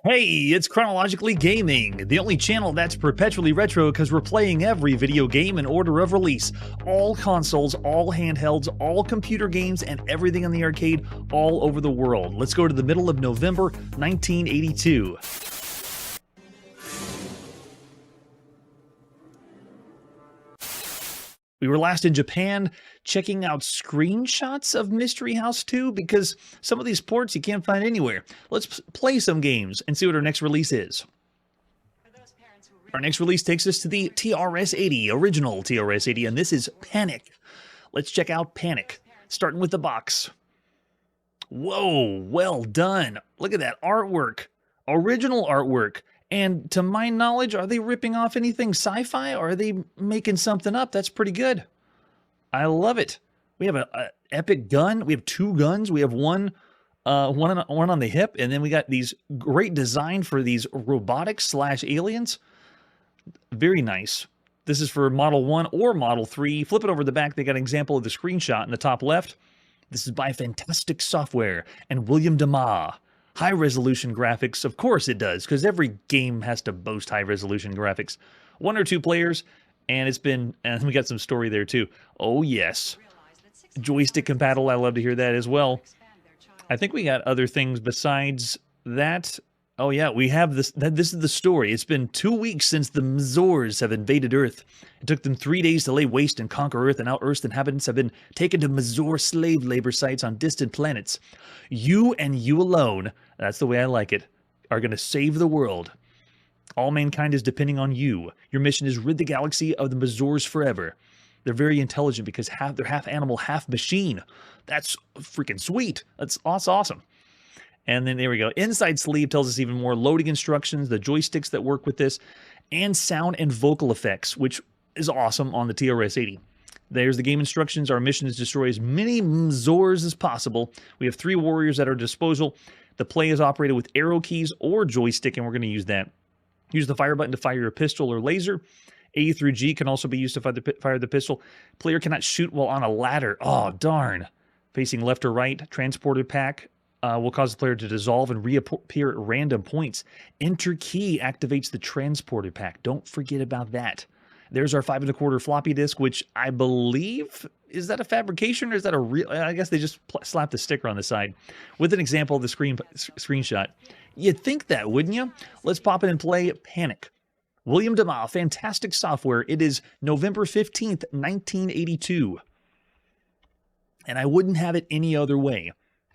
Hey, it's Chronologically Gaming, the only channel that's perpetually retro because we're playing every video game in order of release. All consoles, all handhelds, all computer games, and everything in the arcade all over the world. Let's go to the middle of November 1982. We were last in Japan checking out screenshots of Mystery House 2 because some of these ports you can't find anywhere. Let's play some games and see what our next release is. Our next release takes us to the TRS-80, original TRS-80, and this is Panik. Let's check out Panik, starting with the box. Whoa, well done. Look at that artwork. Original artwork. And to my knowledge, are they ripping off anything sci-fi, or are they making something up? That's pretty good. I love it. We have an epic gun. We have two guns. We have one on the hip, and then we got these great design for these robotics / aliens. Very nice. This is for Model 1 or Model 3. Flip it over the back. They got an example of the screenshot in the top left. This is by Fantastic Software and William Dama. High-resolution graphics, of course it does, because every game has to boast high-resolution graphics. 1 or 2 players, and we got some story there too. Oh yes. Joystick compatible, I love to hear that as well. I think we got other things besides that. Oh yeah, we have this. This is the story. It's been 2 weeks since the Mazors have invaded Earth. It took them 3 days to lay waste and conquer Earth, and now Earth's inhabitants have been taken to Mazor slave labor sites on distant planets. You and you alone, that's the way I like it, are going to save the world. All mankind is depending on you. Your mission is rid the galaxy of the Mazors forever. They're very intelligent because they're half animal, half machine. That's freaking sweet. That's awesome. And then there we go. Inside sleeve tells us even more loading instructions, the joysticks that work with this, and sound and vocal effects, which is awesome on the TRS-80. There's the game instructions. Our mission is to destroy as many Mazors as possible. We have 3 warriors at our disposal. The play is operated with arrow keys or joystick, and we're going to use that. Use the fire button to fire your pistol or laser. A through G can also be used to fire the pistol. Player cannot shoot while on a ladder. Oh, darn. Facing left or right, transporter pack will cause the player to dissolve and reappear at random points. Enter key activates the transporter pack. Don't forget about that. There's our 5 1/4 floppy disk, which I believe, is that a fabrication or is that a real? I guess they just slapped the sticker on the side with an example of the screenshot. You'd think that, wouldn't you? Let's pop in and play Panik. William Dama, Fantastic Software. It is November 15th, 1982. And I wouldn't have it any other way.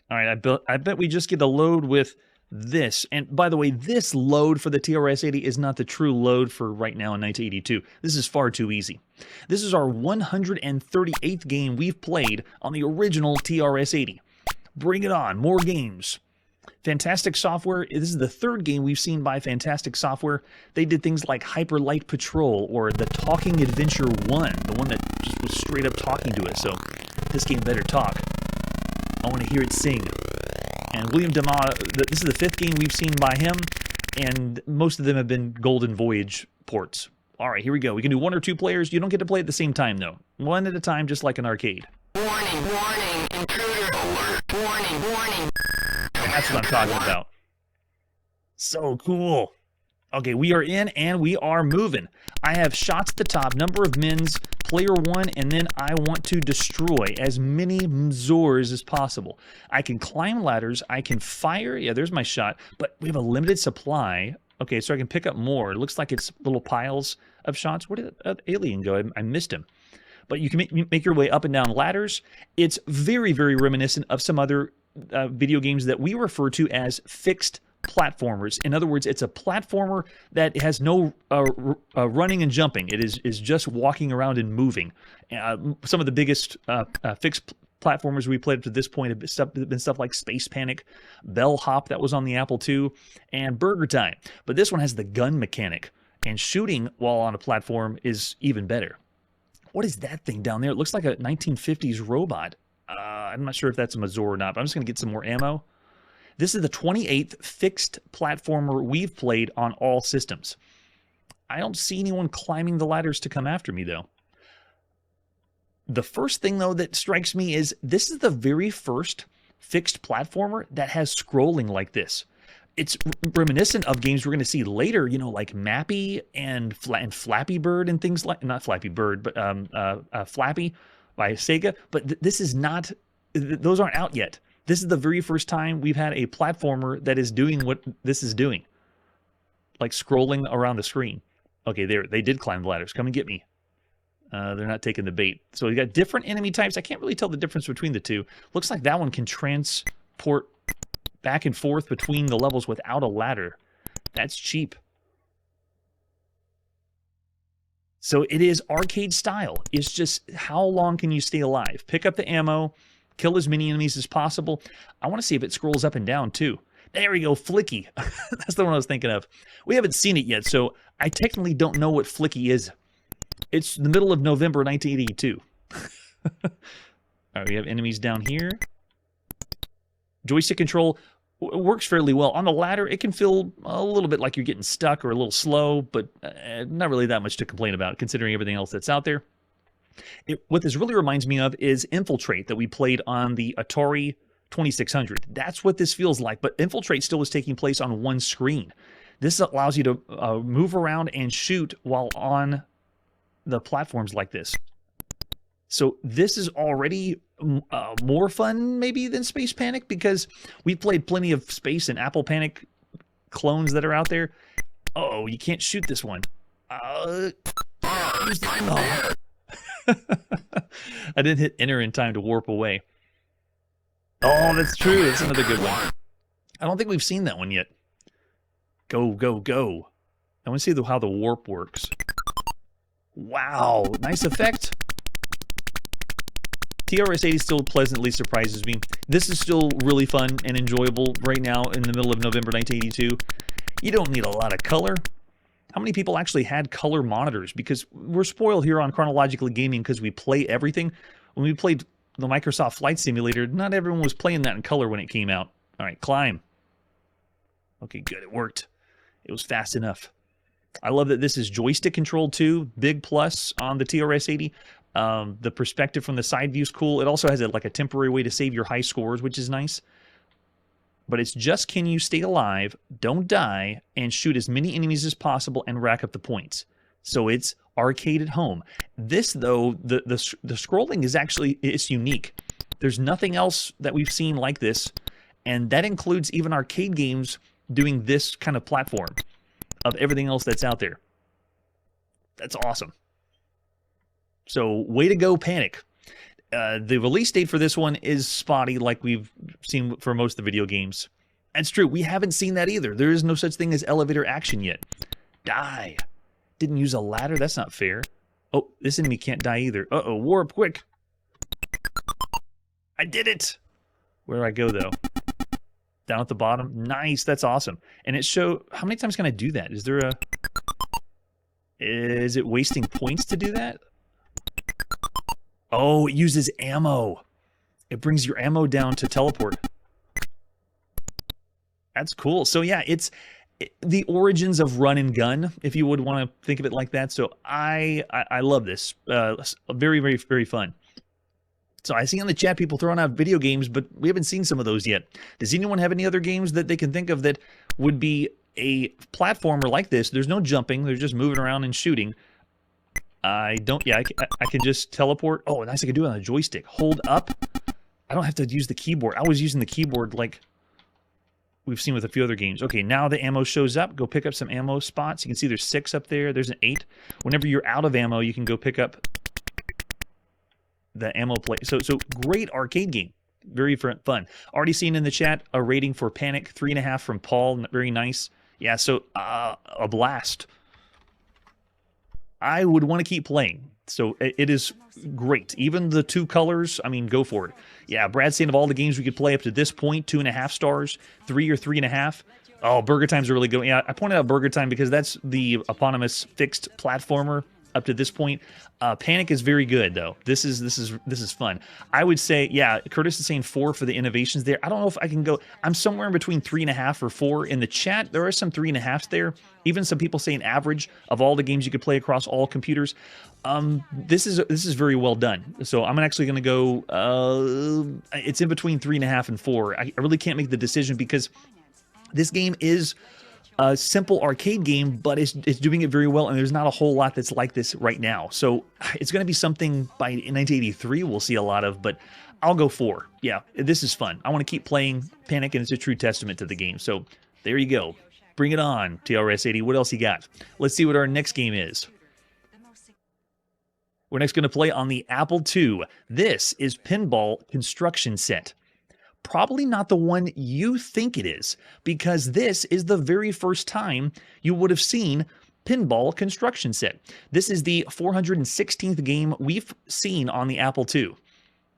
All right, I bet we just get a load with this. And by the way, this load for the TRS-80 is not the true load for right now in 1982. This is far too easy. This is our 138th game we've played on the original TRS-80. Bring it on, more games. Fantastic Software, this is the 3rd game we've seen by Fantastic Software. They did things like Hyper Light Patrol or The Talking Adventure 1, the one that just was straight up talking to us, so this game better talk. I want to hear it sing. And William Dama, this is the 5th game we've seen by him, and most of them have been Golden Voyage ports. All right, here we go. We can do 1 or 2 players. You don't get to play at the same time, though. 1 at a time, just like an arcade. Warning, warning, intruder alert, warning, warning. That's what I'm talking about. So cool. Okay, we are in and we are moving. I have shots at the top, number of mins, player 1, and then I want to destroy as many Mazors as possible. I can climb ladders, I can fire, yeah, there's my shot, but we have a limited supply. Okay, so I can pick up more. It looks like it's little piles of shots. Where did the alien go? I missed him. But you can make your way up and down ladders. It's very, very reminiscent of some other video games that we refer to as fixed platformers. In other words, it's a platformer that has no running and jumping. It is just walking around and moving. Some of the biggest fixed platformers we played up to this point have been stuff like Space Panic, Bellhop that was on the Apple II, and Burger Time. But this one has the gun mechanic, and shooting while on a platform is even better. What is that thing down there? It looks like a 1950s robot. I'm not sure if that's a Mazor or not, but I'm just going to get some more ammo. This is the 28th fixed platformer we've played on all systems. I don't see anyone climbing the ladders to come after me, though. The first thing, though, that strikes me is this is the very first fixed platformer that has scrolling like this. it's reminiscent of games we're going to see later, you know, like Mappy and Flappy Bird and things like, not Flappy Bird, but Flappy by Sega. But this is not, those aren't out yet. This is the very first time we've had a platformer that is doing what this is doing, like scrolling around the screen. Okay, they did climb the ladders. Come and get me. They're not taking the bait. So we got different enemy types. I can't really tell the difference between the two. Looks like that one can transport back and forth between the levels without a ladder. That's cheap. So it is arcade style. It's just how long can you stay alive? Pick up the ammo, kill as many enemies as possible. I want to see if it scrolls up and down too. There we go, Flicky. That's the one I was thinking of. We haven't seen it yet, so I technically don't know what Flicky is. It's the middle of November 1982. All right, we have enemies down here. Joystick control works fairly well. On the ladder, it can feel a little bit like you're getting stuck or a little slow, but not really that much to complain about, considering everything else that's out there. What this really reminds me of is Infiltrate that we played on the Atari 2600. That's what this feels like, but Infiltrate still was taking place on one screen. This allows you to move around and shoot while on the platforms like this. So this is already more fun maybe than Space Panic, because we've played plenty of Space and Apple Panic clones that are out there. Oh, you can't shoot this one. I didn't hit enter in time to warp away. Oh, that's true. That's another good one. I don't think we've seen that one yet. Go, go, go. I want to see how the warp works. Wow, nice effect. TRS-80 still pleasantly surprises me. This is still really fun and enjoyable right now in the middle of November 1982. You don't need a lot of color. How many people actually had color monitors? Because we're spoiled here on Chronologically Gaming because we play everything. When we played the Microsoft Flight Simulator, not everyone was playing that in color when it came out. All right, climb. Okay, good, it worked. It was fast enough. I love that this is joystick controlled too. Big plus on the TRS-80. The perspective from the side view is cool. It also has like a temporary way to save your high scores, which is nice. But it's just, can you stay alive, don't die, and shoot as many enemies as possible and rack up the points. So it's arcade at home. This, though, the scrolling is actually, it's unique. There's nothing else that we've seen like this, and that includes even arcade games doing this kind of platform of everything else that's out there. That's awesome. So, way to go, Panik. The release date for this one is spotty, like we've seen for most of the video games. That's true. We haven't seen that either. There is no such thing as elevator action yet. Die. Didn't use a ladder? That's not fair. Oh, this enemy can't die either. Uh-oh, warp, quick. I did it. Where do I go, though? Down at the bottom. Nice, that's awesome. And it show, how many times can I do that? Is there a, is it wasting points to do that? Oh, it uses ammo. It brings your ammo down to teleport. That's cool. So yeah, it's the origins of run and gun, if you would want to think of it like that. So I love this. Very, very, very fun. So I see on the chat people throwing out video games, but we haven't seen some of those yet. Does anyone have any other games that they can think of that would be a platformer like this? There's no jumping. They're just moving around and shooting. I don't, yeah, I can just teleport. Oh, nice, I can do it on a joystick. Hold up. I don't have to use the keyboard. I was using the keyboard like we've seen with a few other games. Okay, now the ammo shows up. Go pick up some ammo spots. You can see there's 6 up there. There's an 8. Whenever you're out of ammo, you can go pick up the ammo plate. So great arcade game. Very fun. Already seen in the chat a rating for Panik, 3.5 from Paul. Very nice. Yeah, so a blast. I would want to keep playing. So it is great. Even the 2 colors, I mean, go for it. Yeah, Brad's saying of all the games we could play up to this point, 2.5 stars, 3 or 3.5. Oh, Burger Time's really good. Yeah, I pointed out Burger Time because that's the eponymous fixed platformer up to this point. Panik is very good though. This is fun. I would say, yeah, Curtis is saying 4 for the innovations there. I don't know if I can go. I'm somewhere in between 3.5 or 4 in the chat. There are some 3.5s there. Even some people saying average of all the games you could play across all computers. This is very well done. So I'm actually going to go. It's in between 3.5 and 4. I really can't make the decision because This game is a simple arcade game, but it's doing it very well, and there's not a whole lot that's like this right now. So it's going to be something by 1983 we'll see a lot of, but I'll go 4. Yeah, this is fun. I want to keep playing Panik, and it's a true testament to the game. So there you go. Bring it on, TRS-80. What else you got? Let's see what our next game is. We're next going to play on the Apple II. This is Pinball Construction Set. Probably not the one you think it is, because this is the very first time you would have seen Pinball Construction Set. This is the 416th game we've seen on the Apple II.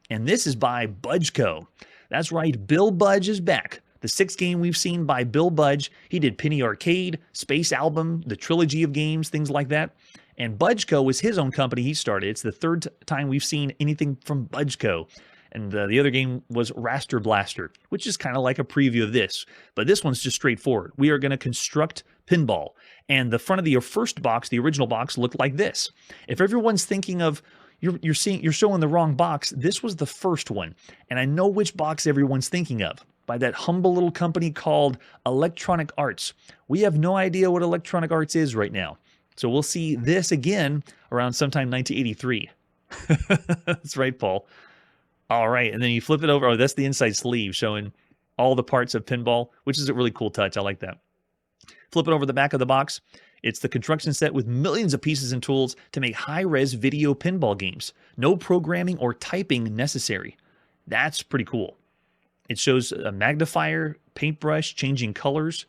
And this is by Budge-Co. That's right, Bill Budge is back. The 6th game we've seen by Bill Budge. He did Penny Arcade, Space Album, the trilogy of games, things like that. And Budge-Co was his own company he started. It's the 3rd time we've seen anything from Budge-Co. And the other game was Raster Blaster, which is kind of like a preview of this. But this one's just straightforward. We are going to construct pinball. And the front of your first box, the original box, looked like this. If everyone's thinking of, you're showing the wrong box, this was the first one. And I know which box everyone's thinking of, by that humble little company called Electronic Arts. We have no idea what Electronic Arts is right now. So we'll see this again around sometime 1983. That's right, Paul. All right, and then you flip it over. Oh, that's the inside sleeve showing all the parts of pinball, which is a really cool touch. I like that. Flip it over the back of the box. It's the construction set with millions of pieces and tools to make high-res video pinball games. No programming or typing necessary. That's pretty cool. It shows a magnifier, paintbrush, changing colors.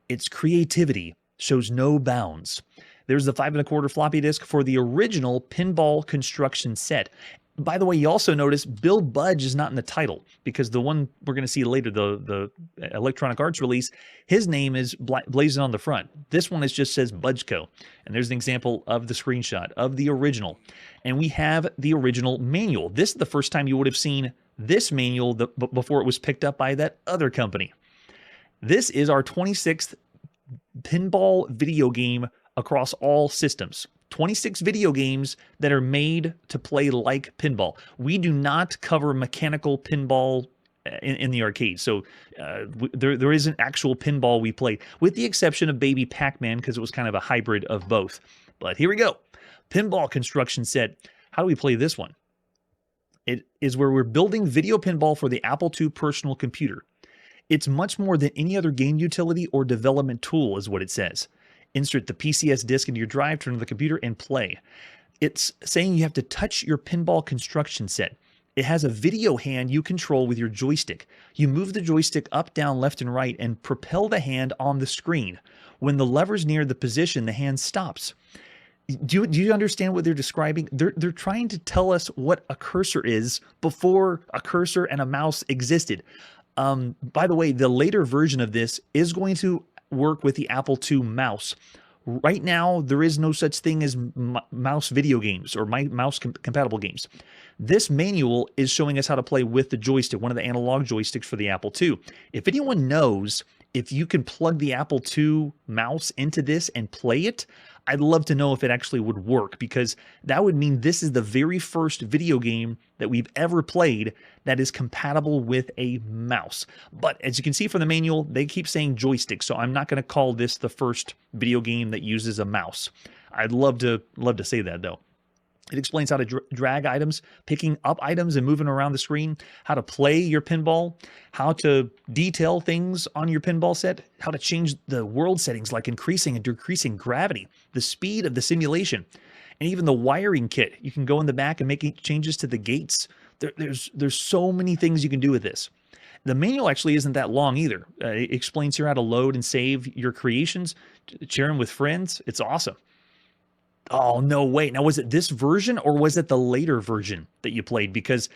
Its creativity shows no bounds. There's the 5 1/4 floppy disk for the original pinball construction set. By the way, you also notice Bill Budge is not in the title, because the one we're going to see later, the Electronic Arts release, his name is blazoned on the front. This one just says Budge-Co. And there's an example of the screenshot of the original. And we have the original manual. This is the first time you would have seen this manual before it was picked up by that other company. This is our 26th pinball video game across all systems. 26 video games that are made to play like pinball. We do not cover mechanical pinball in the arcade. So there isn't actual pinball we played, with the exception of Baby Pac-Man, because it was kind of a hybrid of both. But here we go. Pinball construction set. How do we play this one? It is where we're building video pinball for the Apple II personal computer. It's much more than any other game utility or development tool, is what it says. Insert the PCS disk into your drive, turn on the computer, and play. It's saying you have to touch your pinball construction set. It has a video hand you control with your joystick. You move the joystick up, down, left, and right, and propel the hand on the screen. When the lever's near the position, the hand stops. Do you understand what they're describing? They're trying to tell us what a cursor is before a cursor and a mouse existed. By the way, the later version of this is going to work with the Apple II mouse. Right now, there is no such thing as mouse video games or mouse compatible games. This manual is showing us how to play with the joystick, one of the analog joysticks for the Apple II. If anyone knows if you can plug the Apple II mouse into this and play it, I'd love to know if it actually would work, because that would mean this is the very first video game that we've ever played that is compatible with a mouse. But as you can see from the manual, they keep saying joystick, so I'm not going to call this the first video game that uses a mouse. I'd love to say that, though. It explains how to drag items, picking up items and moving around the screen, how to play your pinball, how to detail things on your pinball set, how to change the world settings like increasing and decreasing gravity, the speed of the simulation, and even the wiring kit. You can go in the back and make changes to the gates. There's so many things you can do with this. The manual actually isn't that long either. It explains here how to load and save your creations, share them with friends. It's awesome. Oh, no, wait. Now, was it this version or was it the later version that you played? Because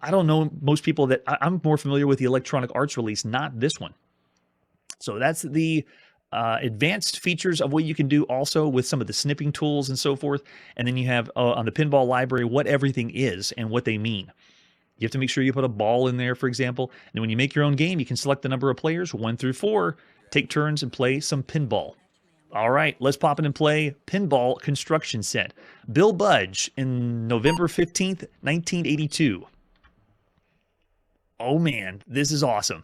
I don't know most people that I'm more familiar with the Electronic Arts release, not this one. So that's the advanced features of what you can do also with some of the snipping tools and so forth. And then you have on the pinball library what everything is and what they mean. You have to make sure you put a ball in there, for example. And when you make your own game, you can select the number of players, 1 through 4, take turns and play some pinball. All right, let's pop in and play Pinball Construction Set. Bill Budge in November 15th, 1982. Oh man, this is awesome.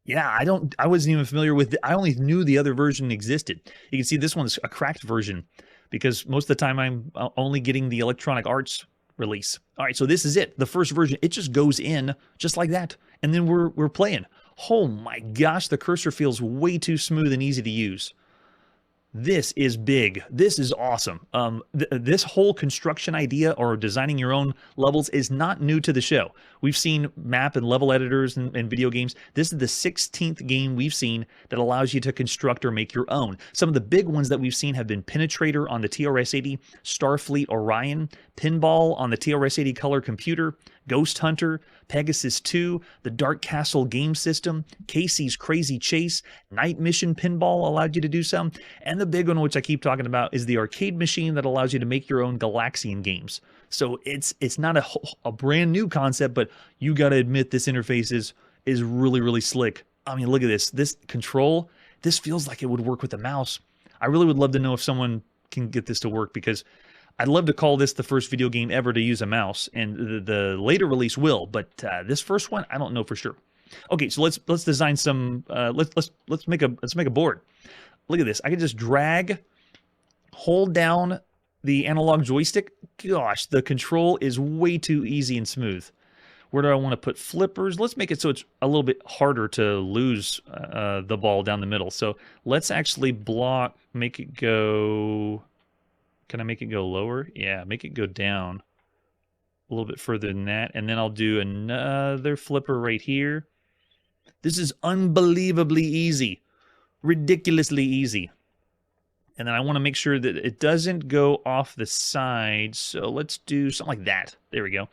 Yeah, I wasn't even familiar with I only knew the other version existed. You can see this one's a cracked version because most of the time I'm only getting the Electronic Arts release. All right, so this is it. The first version, it just goes in just like that. And then we're playing. Oh my gosh, the cursor feels way too smooth and easy to use. This is big. This is awesome. This whole construction idea or designing your own levels is not new to the show. We've seen map and level editors in video games. This is the 16th game we've seen that allows you to construct or make your own. Some of the big ones that we've seen have been Penetrator on the TRS-80, Starfleet Orion, Pinball on the TRS-80 color computer, Ghost Hunter, Pegasus 2, the Dark Castle game system, Casey's Crazy Chase, Night Mission Pinball allowed you to do some, and the big one, which I keep talking about, is the arcade machine that allows you to make your own Galaxian games. So it's not a brand new concept, but you got to admit this interface is really, really slick. I mean, look at this. This control, this feels like it would work with a mouse. I really would love to know if someone can get this to work, because I'd love to call this the first video game ever to use a mouse, and the later release will, but this first one, I don't know for sure. Okay, so let's design some. Let's make a board. Look at this. I can just drag, hold down the analog joystick. Gosh, the control is way too easy and smooth. Where do I want to put flippers? Let's make it so it's a little bit harder to lose the ball down the middle. So let's actually make it go. Can I make it go lower? Yeah, make it go down a little bit further than that. And then I'll do another flipper right here. This is unbelievably easy. Ridiculously easy. And then I want to make sure that it doesn't go off the side. So let's do something like that. There we go.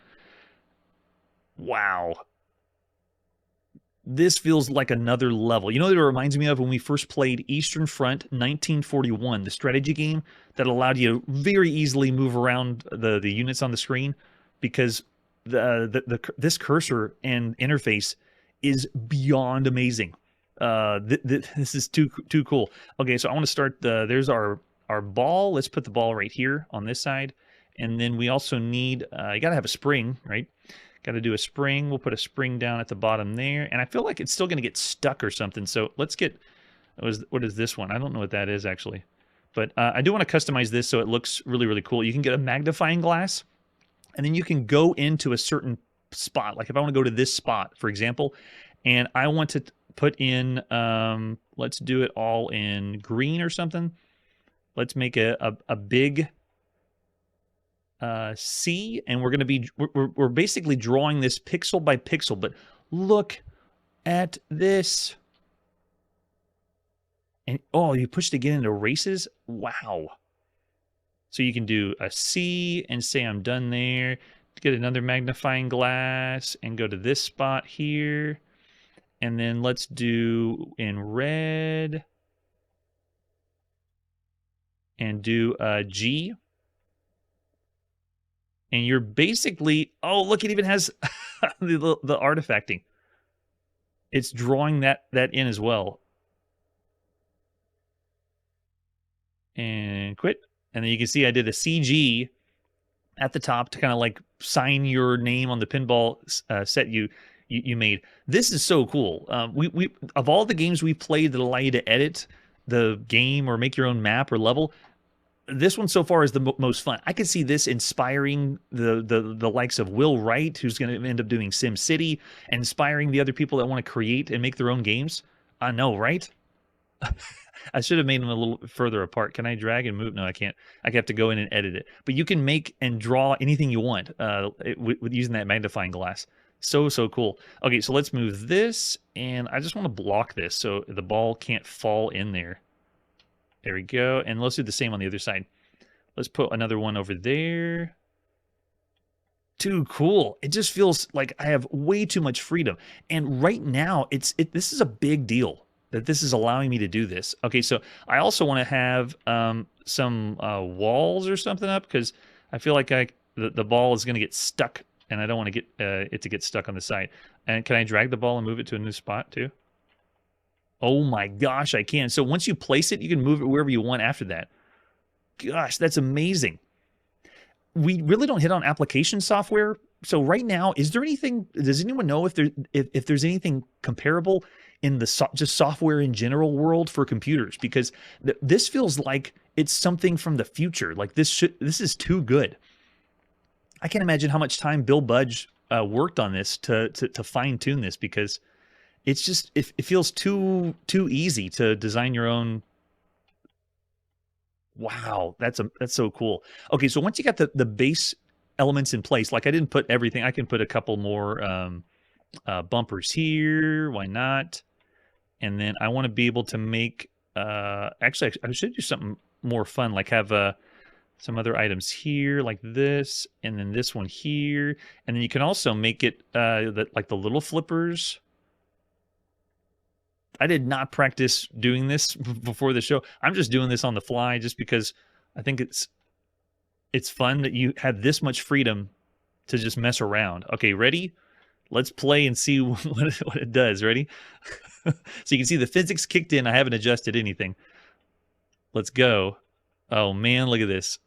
Wow. This feels like another level. You know what it reminds me of? When we first played Eastern Front 1941, the strategy game that allowed you to very easily move around the units on the screen, because this cursor and interface is beyond amazing. This is too cool. Okay, so I want to start there's our ball. Let's put the ball right here on this side. And then we also need, you got to have a spring, right? Got to do a spring. We'll put a spring down at the bottom there. And I feel like it's still going to get stuck or something. So let's get, what is this one? I don't know what that is actually. But I do want to customize this so it looks really, really cool. You can get a magnifying glass, and then you can go into a certain spot. Like if I want to go to this spot, for example, and I want to put in, let's do it all in green or something. Let's make a big C, and we're going to be we're basically drawing this pixel by pixel, but look at this. And oh, you pushed again into races. Wow. So you can do a C and say I'm done there. Get another magnifying glass and go to this spot here, and then let's do in red and do a G. And you're basically, oh, look, it even has the artifacting. It's drawing that in as well. And quit. And then you can see I did a CG at the top to kind of like sign your name on the pinball set you made. This is so cool. We of all the games we've played that allow you to edit the game or make your own map or level, this one so far is the most fun. I could see this inspiring the likes of Will Wright, who's going to end up doing Sim City, and inspiring the other people that want to create and make their own games. I know, right? I should have made them a little further apart. Can I drag and move? No, I can't. I have to go in and edit it. But you can make and draw anything you want with using that magnifying glass. So cool. Okay, so let's move this, and I just want to block this so the ball can't fall in there. There we go. And let's do the same on the other side. Let's put another one over there. Too cool. It just feels like I have way too much freedom. And right now, this is a big deal that this is allowing me to do this. Okay, so I also want to have some walls or something up, because I feel like the ball is going to get stuck, and I don't want to get it to get stuck on the side. And can I drag the ball and move it to a new spot too? Oh my gosh, I can. So once you place it, you can move it wherever you want after that. Gosh, that's amazing. We really don't hit on application software. So right now, is there anything, does anyone know if there's anything comparable in the just software in general world for computers, because this feels like it's something from the future. Like this is too good. I can't imagine how much time Bill Budge worked on this to fine tune this, because it's just it feels too easy to design your own. Wow, that's so cool. Okay, so once you got the base elements in place, like I didn't put everything. I can put a couple more bumpers here. Why not? And then I want to be able to make. Actually, I should do something more fun, like have some other items here, like this, and then this one here, and then you can also make it like the little flippers. I did not practice doing this before the show. I'm just doing this on the fly just because I think it's fun that you have this much freedom to just mess around. Okay, ready? Let's play and see what it does. Ready? So you can see the physics kicked in. I haven't adjusted anything. Let's go. Oh man, look at this.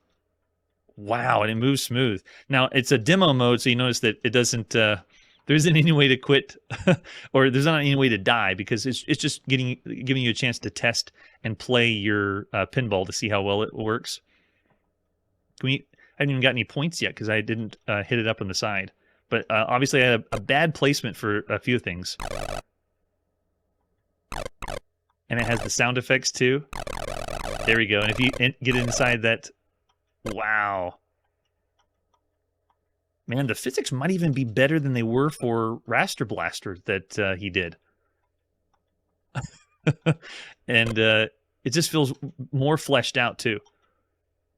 Wow, and it moves smooth. Now, it's a demo mode, so you notice that it doesn't... there isn't any way to quit, or there's not any way to die, because it's just giving you a chance to test and play your pinball to see how well it works. I haven't even got any points yet, because I didn't hit it up on the side. But obviously, I had a bad placement for a few things. And it has the sound effects, too. There we go. And if you get inside that... Wow. Man, the physics might even be better than they were for Raster Blaster that he did. And it just feels more fleshed out, too.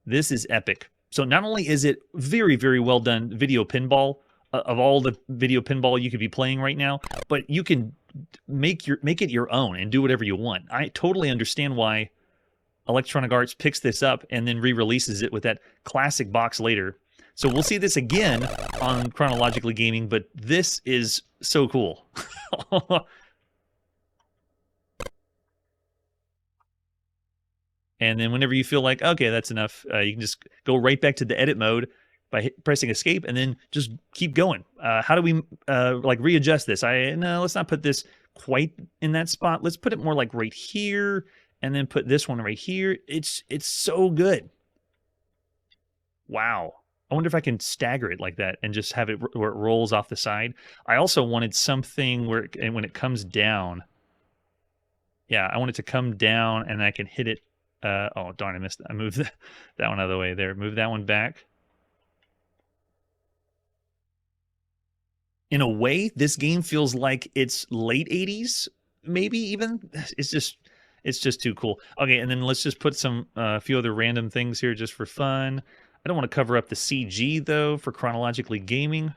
This is epic. So not only is it very, very well done video pinball, of all the video pinball you could be playing right now, but you can make it your own and do whatever you want. I totally understand why Electronic Arts picks this up and then re-releases it with that classic box later. So we'll see this again on Chronologically Gaming, but this is so cool. And then whenever you feel like, okay, that's enough, you can just go right back to the edit mode by pressing escape, and then just keep going. How do we like readjust this? No, let's not put this quite in that spot. Let's put it more like right here, and then put this one right here. It's so good. Wow. I wonder if I can stagger it like that and just have it where it rolls off the side. I also wanted something where and when it comes down. Yeah, I want it to come down and I can hit it. Oh, darn, I missed it. I moved that one out of the way there. Move that one back. In a way, this game feels like it's late 80s, maybe even. It's just too cool. Okay, and then let's just put some a few other random things here just for fun. I don't want to cover up the CG, though, for Chronologically Gaming.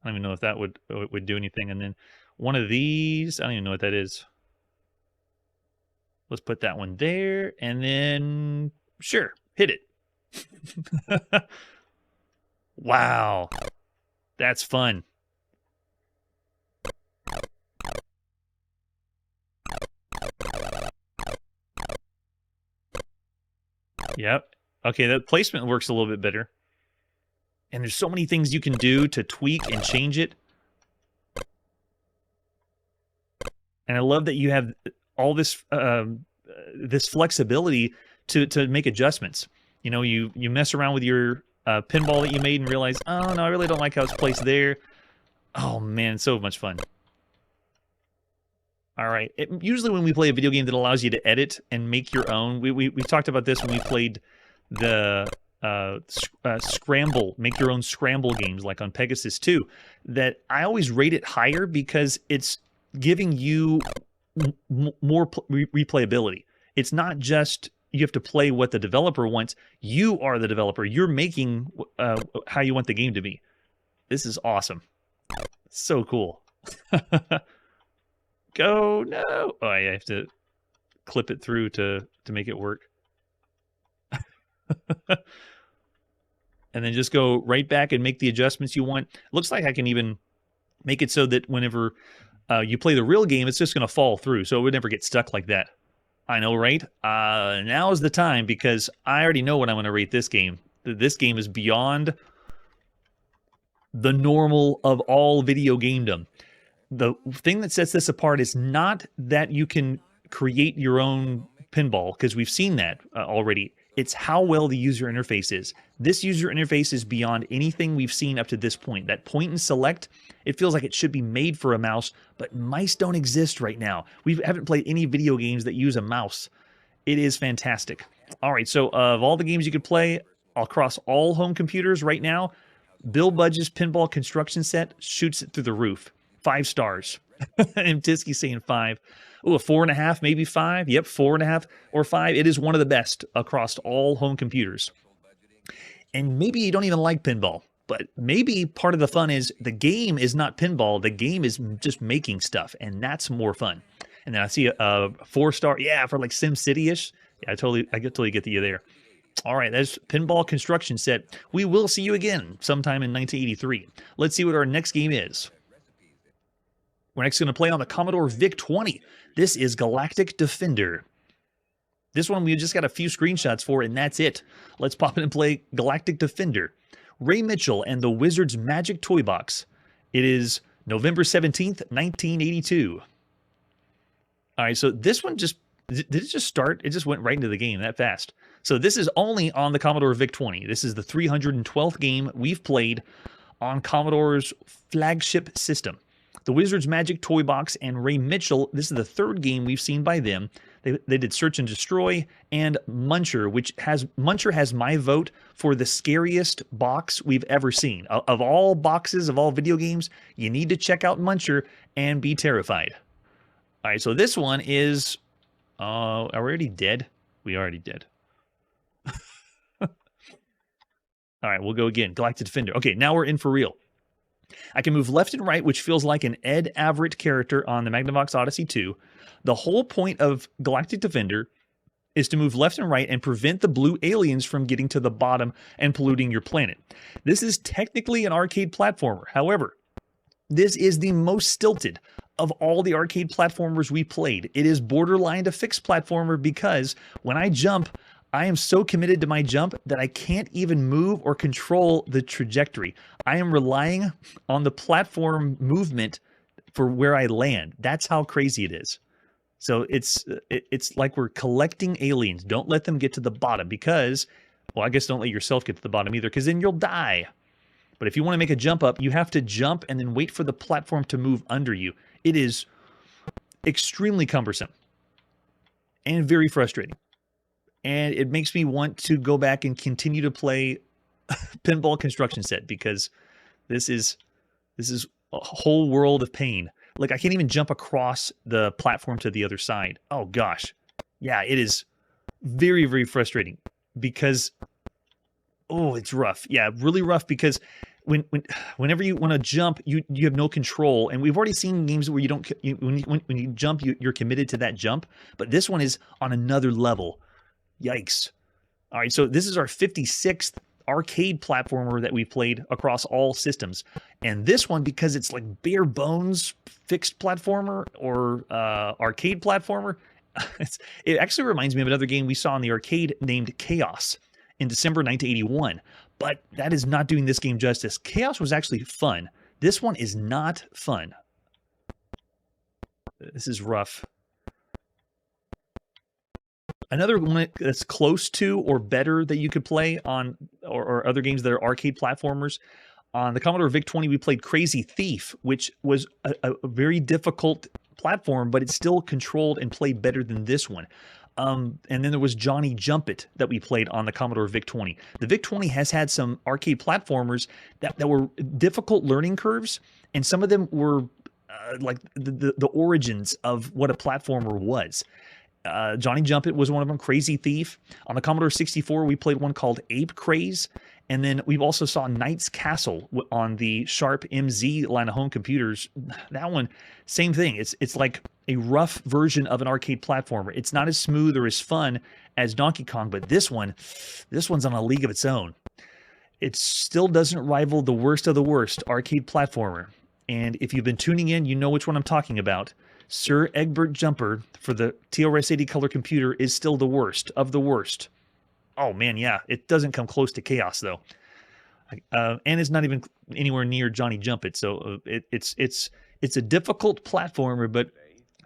I don't even know if that would do anything. And then one of these, I don't even know what that is. Let's put that one there, and then, sure, hit it. Wow. That's fun. Yep. Okay, that placement works a little bit better. And there's so many things you can do to tweak and change it. And I love that you have all this this flexibility to make adjustments. You know, you mess around with your pinball that you made and realize, oh no, I really don't like how it's placed there. Oh man, so much fun. All right. Usually when we play a video game that allows you to edit and make your own, we talked about this when we played the Scramble, make your own Scramble games like on Pegasus 2, that I always rate it higher because it's giving you more replayability. It's not just you have to play what the developer wants. You are the developer. You're making how you want the game to be. This is awesome. So cool. Go, no. Oh, I have to clip it through to make it work. And then just go right back and make the adjustments you want. Looks like I can even make it so that whenever you play the real game, it's just going to fall through, so it would never get stuck like that. I know, right? Now is the time, because I already know what I'm going to rate this game. This game is beyond the normal of all video gamedom. the thing that sets this apart is not that you can create your own pinball, because we've seen that already. It's how well the user interface is. This user interface is beyond anything we've seen up to this point. That point and select, it feels like it should be made for a mouse, but mice don't exist right now. We haven't played any video games that use a mouse. It is fantastic. All right, so of all the games you could play across all home computers right now, Bill Budge's pinball construction set shoots it through the roof. 5 stars. And Tisky saying 5. Oh, a 4.5, maybe 5. Yep, 4.5 or 5. It is one of the best across all home computers. And maybe you don't even like pinball, but maybe part of the fun is the game is not pinball. The game is just making stuff, and that's more fun. And then I see a 4-star, yeah, for like SimCity-ish. Yeah, I totally get you there. All right, that's pinball construction set. We will see you again sometime in 1983. Let's see what our next game is. We're next going to play on the Commodore VIC-20. This is Galactic Defender. This one we just got a few screenshots for, and that's it. Let's pop in and play Galactic Defender. Ray Mitchell and the Wizard's Magic Toy Box. It is November 17th, 1982. All right, so this one just... Did it just start? It just went right into the game that fast. So this is only on the Commodore VIC-20. This is the 312th game we've played on Commodore's flagship system. The Wizard's Magic Toy Box and Ray Mitchell, this is the 3rd game we've seen by them. They did Search and Destroy and Muncher, Muncher has my vote for the scariest box we've ever seen. Of all boxes, of all video games, you need to check out Muncher and be terrified. All right, so this one is... are we already dead? We already dead. All right, we'll go again. Galactic Defender. Okay, now we're in for real. I can move left and right, which feels like an Ed Averitt character on the Magnavox Odyssey 2. The whole point of Galactic Defender is to move left and right and prevent the blue aliens from getting to the bottom and polluting your planet. This is technically an arcade platformer. However, this is the most stilted of all the arcade platformers we played. It is borderline a fixed platformer because when I jump, I am so committed to my jump that I can't even move or control the trajectory. I am relying on the platform movement for where I land. That's how crazy it is. So it's like we're collecting aliens. Don't let them get to the bottom because, well, I guess don't let yourself get to the bottom either because then you'll die. But if you want to make a jump up, you have to jump and then wait for the platform to move under you. It is extremely cumbersome and very frustrating. And it makes me want to go back and continue to play Pinball Construction Set because this is a whole world of pain. Like, I can't even jump across the platform to the other side. Oh, gosh. Yeah, it is very, very frustrating because, oh, it's rough. Yeah, really rough because whenever you want to jump, you have no control. And we've already seen games where you don't, when you jump, you're committed to that jump. But this one is on another level. Yikes. All right, so this is our 56th arcade platformer that we've played across all systems. And this one, because it's like bare bones fixed platformer or arcade platformer, it actually reminds me of another game we saw in the arcade named Chaos in December 1981. But that is not doing this game justice. Chaos was actually fun. This one is not fun. This is rough. Another one that's close to or better that you could play on, or other games that are arcade platformers, on the Commodore VIC-20 we played Crazy Thief, which was a very difficult platform, but it still controlled and played better than this one. And then there was Johnny Jump It that we played on the Commodore VIC-20. The VIC-20 has had some arcade platformers that were difficult learning curves, and some of them were like the origins of what a platformer was. Johnny Jump It was one of them. Crazy Thief. On the Commodore 64, we played one called Ape Craze. And then we've also saw Knight's Castle on the Sharp MZ line of home computers. That one, same thing. It's like a rough version of an arcade platformer. It's not as smooth or as fun as Donkey Kong, but this one's on a league of its own. It still doesn't rival the worst of the worst arcade platformer. And if you've been tuning in, you know which one I'm talking about. Sir Egbert Jumper for the TRS-80 color computer is still the worst of the worst. Oh man, yeah, it doesn't come close to Chaos though, and it's not even anywhere near Johnny Jump It. So it's It's a difficult platformer, but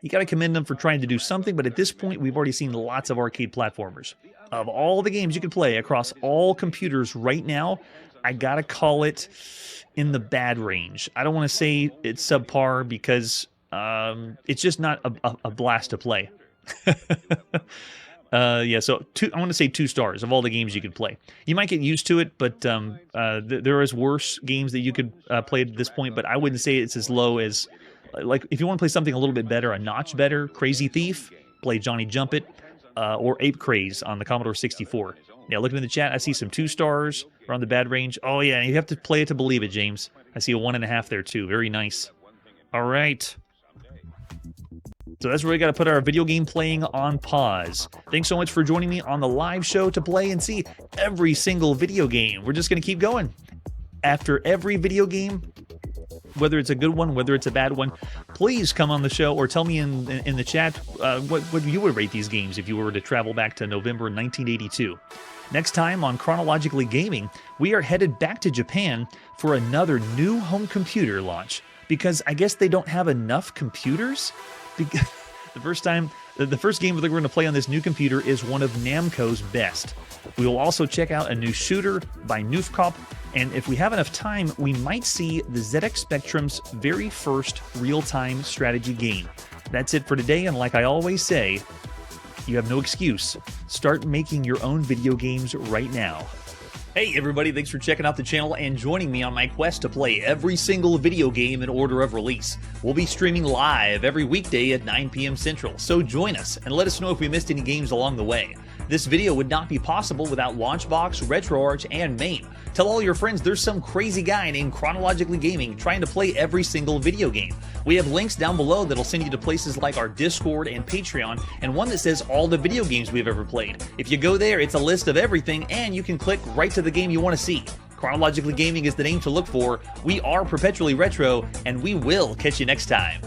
you got to commend them for trying to do something. But at this point, we've already seen lots of arcade platformers. Of all the games you can play across all computers right now, I got to call it in the bad range. I don't want to say it's subpar because it's just not a blast to play. Yeah, so I want to say 2 stars of all the games you could play. You might get used to it, but there is worse games that you could play at this point, but I wouldn't say it's as low as, like, if you want to play something a little bit better, a notch better, Crazy Thief, play Johnny Jump It, or Ape Craze on the Commodore 64. Yeah, looking in the chat, I see some 2 stars around the bad range. Oh, yeah, you have to play it to believe it, James. I see a 1.5 there, too. Very nice. All right. So that's where we got to put our video game playing on pause. Thanks so much for joining me on the live show to play and see every single video game. We're just going to keep going. After every video game, whether it's a good one, whether it's a bad one, please come on the show or tell me in the chat what you would rate these games if you were to travel back to November 1982. Next time on Chronologically Gaming, we are headed back to Japan for another new home computer launch, because I guess they don't have enough computers. The first game that we're going to play on this new computer is one of Namco's best. We will also check out a new shooter by Nufcop, and if we have enough time, we might see the ZX Spectrum's very first real-time strategy game. That's it for today, and like I always say, you have no excuse. Start making your own video games right now. Hey everybody, thanks for checking out the channel and joining me on my quest to play every single video game in order of release. We'll be streaming live every weekday at 9 p.m. Central, so join us and let us know if we missed any games along the way. This video would not be possible without Launchbox, RetroArch, and MAME. Tell all your friends there's some crazy guy named Chronologically Gaming trying to play every single video game. We have links down below that'll send you to places like our Discord and Patreon, and one that says all the video games we've ever played. If you go there, it's a list of everything, and you can click right to the game you want to see. Chronologically Gaming is the name to look for. We are perpetually retro, and we will catch you next time.